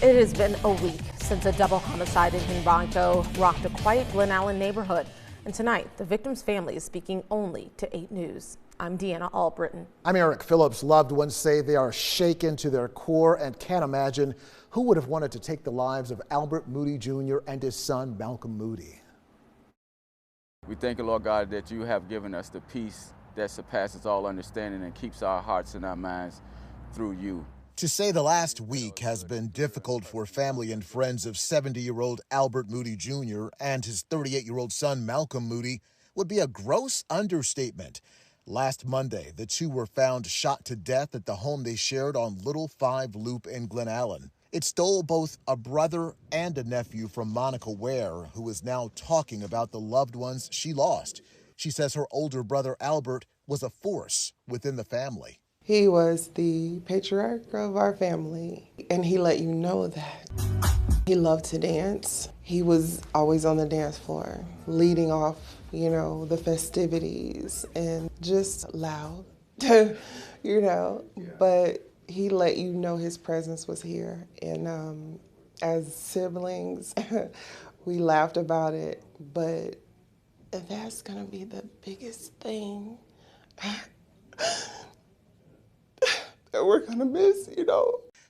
It has been a week since a double homicide in Henrico rocked a quiet Glen Allen neighborhood. And tonight, the victim's family is speaking only to 8 News. I'm Deanna Albritton. I'm Eric Phillips. Loved ones say they are shaken to their core and can't imagine who would have wanted to take the lives of Albert Moody Jr. and his son, Malcolm Moody. We thank you, Lord God, that you have given us the peace that surpasses all understanding and keeps our hearts and our minds through you. To say the last week has been difficult for family and friends of 70-year-old Albert Moody Jr. and his 38-year-old son, Malcolm Moody, would be a gross understatement. Last Monday, the two were found shot to death at the home they shared on Little 5 Loop in Glen Allen. It stole both a brother and a nephew from Monica Ware, who is now talking about the loved ones she lost. She says her older brother, Albert, was a force within the family. He was the patriarch of our family, and he let you know that. He loved to dance. He was always on the dance floor, leading off, the festivities, and just loud, but he let you know his presence was here. And as siblings, we laughed about it, but that's gonna be the biggest thing that we're gonna miss,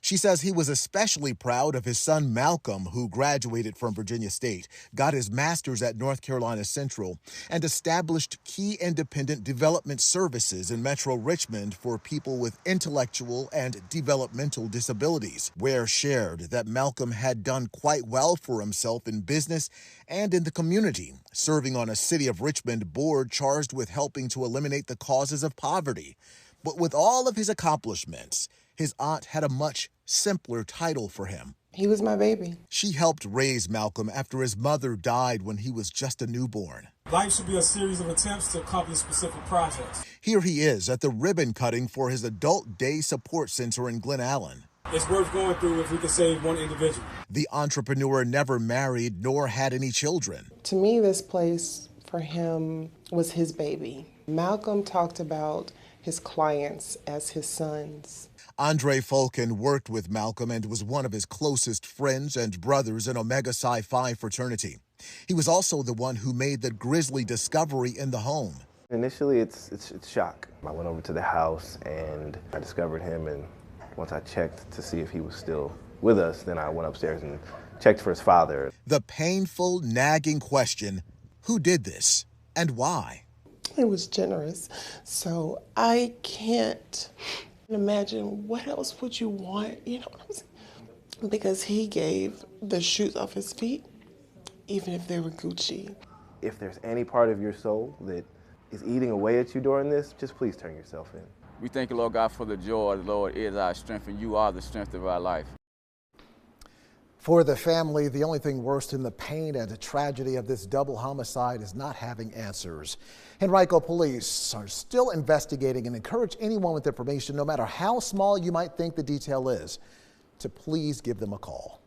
She says he was especially proud of his son Malcolm, who graduated from Virginia State, got his master's at North Carolina Central, and established key independent development services in Metro Richmond for people with intellectual and developmental disabilities. Ware shared that Malcolm had done quite well for himself in business and in the community, serving on a City of Richmond board charged with helping to eliminate the causes of poverty. But with all of his accomplishments, his aunt had a much simpler title for him. He was my baby. She helped raise Malcolm after his mother died when he was just a newborn. Life should be a series of attempts to accomplish specific projects. Here he is at the ribbon cutting for his adult day support center in Glen Allen. It's worth going through if we can save one individual. The entrepreneur never married nor had any children. To me, this place for him was his baby. Malcolm talked about his clients as his sons. Andre Fulkin worked with Malcolm and was one of his closest friends and brothers in Omega Psi Phi fraternity. He was also the one who made the grisly discovery in the home. Initially, it's shock. I went over to the house and I discovered him, and once I checked to see if he was still with us, then I went upstairs and checked for his father. The painful, nagging question, who did this and why? It was generous, so I can't imagine what else would you want, because he gave the shoes off his feet, even if they were Gucci. If there's any part of your soul that is eating away at you during this, just please turn yourself in. We thank you, Lord God, for the joy. The Lord is our strength, and you are the strength of our life. For the family, the only thing worse than the pain and the tragedy of this double homicide is not having answers. Henrico police are still investigating and encourage anyone with information, no matter how small you might think the detail is, to please give them a call.